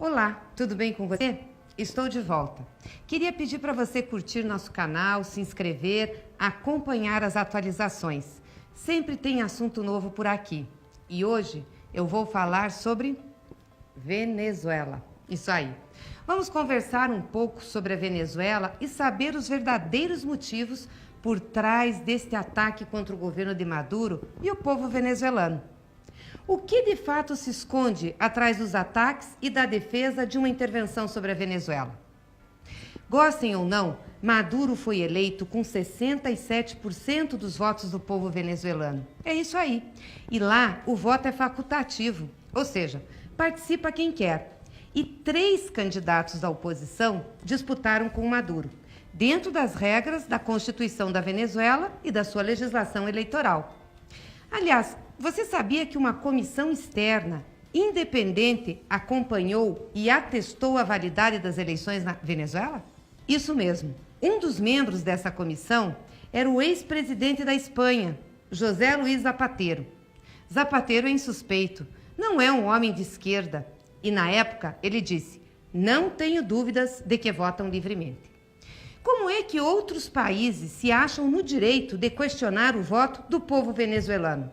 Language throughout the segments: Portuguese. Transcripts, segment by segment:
Olá, tudo bem com você? Estou de volta. Queria pedir para você curtir nosso canal, se inscrever, acompanhar as atualizações. Sempre tem assunto novo por aqui. E hoje eu vou falar sobre Venezuela. Isso aí. Vamos conversar um pouco sobre a Venezuela e saber os verdadeiros motivos por trás deste ataque contra o governo de Maduro e o povo venezuelano. O que de fato se esconde atrás dos ataques e da defesa de uma intervenção sobre a Venezuela? Gostem ou não, Maduro foi eleito com 67% dos votos do povo venezuelano. É isso aí. E lá o voto é facultativo, ou seja, participa quem quer. E 3 candidatos da oposição disputaram com Maduro, dentro das regras da Constituição da Venezuela e da sua legislação eleitoral. Aliás, você sabia que uma comissão externa, independente, acompanhou e atestou a validade das eleições na Venezuela? Isso mesmo. Um dos membros dessa comissão era o ex-presidente da Espanha, José Luís Zapatero. Zapatero é insuspeito, não é um homem de esquerda. E na época ele disse: "Não tenho dúvidas de que votam livremente". Como é que outros países se acham no direito de questionar o voto do povo venezuelano?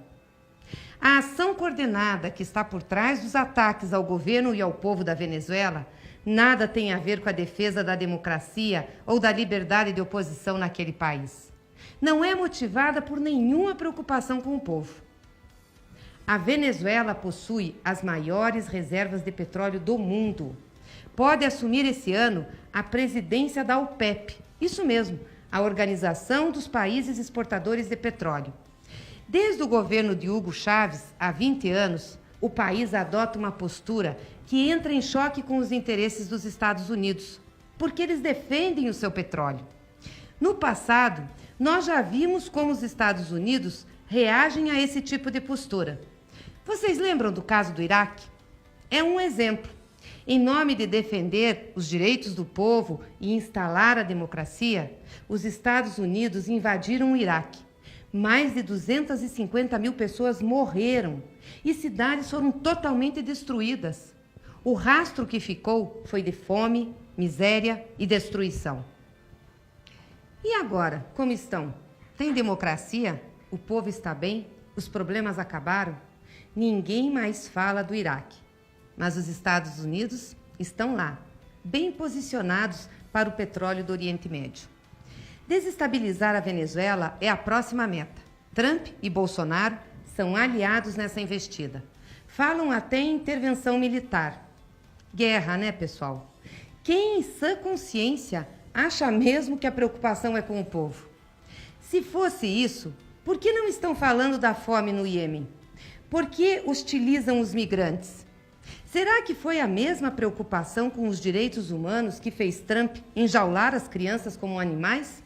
A ação coordenada que está por trás dos ataques ao governo e ao povo da Venezuela nada tem a ver com a defesa da democracia ou da liberdade de oposição naquele país. Não é motivada por nenhuma preocupação com o povo. A Venezuela possui as maiores reservas de petróleo do mundo. Pode assumir esse ano a presidência da OPEP, isso mesmo, a Organização dos Países Exportadores de Petróleo. Desde o governo de Hugo Chávez, há 20 anos, o país adota uma postura que entra em choque com os interesses dos Estados Unidos, porque eles defendem o seu petróleo. No passado, nós já vimos como os Estados Unidos reagem a esse tipo de postura. Vocês lembram do caso do Iraque? É um exemplo. Em nome de defender os direitos do povo e instalar a democracia, os Estados Unidos invadiram o Iraque. Mais de 250 mil pessoas morreram e cidades foram totalmente destruídas. O rastro que ficou foi de fome, miséria e destruição. E agora, como estão? Tem democracia? O povo está bem? Os problemas acabaram? Ninguém mais fala do Iraque. Mas os Estados Unidos estão lá, bem posicionados para o petróleo do Oriente Médio. Desestabilizar a Venezuela é a próxima meta. Trump e Bolsonaro são aliados nessa investida. Falam até em intervenção militar. Guerra, né, pessoal? Quem em sã consciência acha mesmo que a preocupação é com o povo? Se fosse isso, por que não estão falando da fome no Iêmen? Por que hostilizam os migrantes? Será que foi a mesma preocupação com os direitos humanos que fez Trump enjaular as crianças como animais?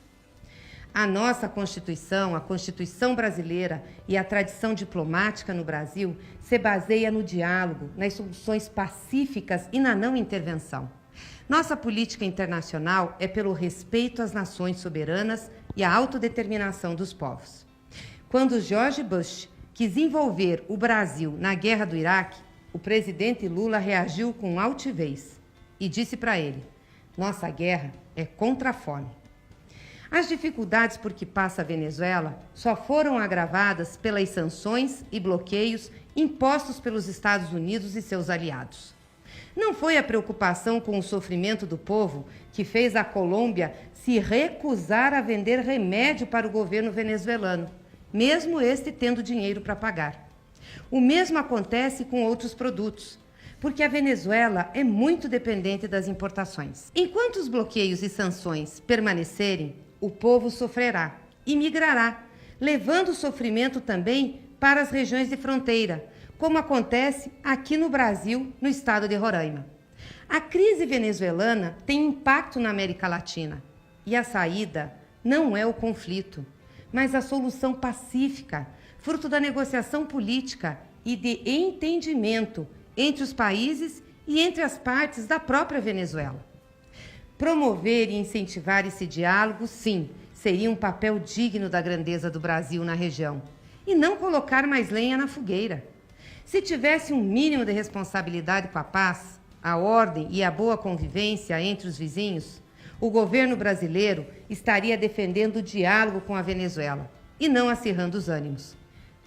A nossa Constituição, a Constituição brasileira e a tradição diplomática no Brasil se baseia no diálogo, nas soluções pacíficas e na não intervenção. Nossa política internacional é pelo respeito às nações soberanas e à autodeterminação dos povos. Quando George Bush quis envolver o Brasil na guerra do Iraque, o presidente Lula reagiu com altivez e disse para ele: "Nossa guerra é contra a fome". As dificuldades por que passa a Venezuela só foram agravadas pelas sanções e bloqueios impostos pelos Estados Unidos e seus aliados. Não foi a preocupação com o sofrimento do povo que fez a Colômbia se recusar a vender remédio para o governo venezuelano, mesmo este tendo dinheiro para pagar. O mesmo acontece com outros produtos, porque a Venezuela é muito dependente das importações. Enquanto os bloqueios e sanções permanecerem, o povo sofrerá e migrará, levando o sofrimento também para as regiões de fronteira, como acontece aqui no Brasil, no estado de Roraima. A crise venezuelana tem impacto na América Latina e a saída não é o conflito, mas a solução pacífica, fruto da negociação política e de entendimento entre os países e entre as partes da própria Venezuela. Promover e incentivar esse diálogo, sim, seria um papel digno da grandeza do Brasil na região, e não colocar mais lenha na fogueira. Se tivesse um mínimo de responsabilidade com a paz, a ordem e a boa convivência entre os vizinhos, o governo brasileiro estaria defendendo o diálogo com a Venezuela e não acirrando os ânimos.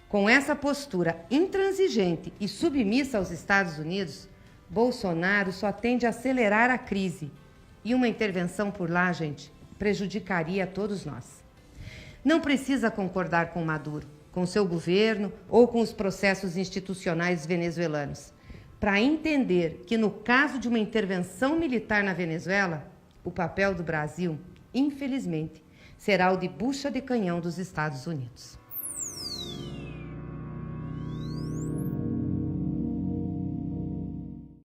Com essa postura intransigente e submissa aos Estados Unidos, Bolsonaro só tende a acelerar a crise. E uma intervenção por lá, gente, prejudicaria a todos nós. Não precisa concordar com Maduro, com seu governo ou com os processos institucionais venezuelanos, para entender que, no caso de uma intervenção militar na Venezuela, o papel do Brasil, infelizmente, será o de bucha de canhão dos Estados Unidos.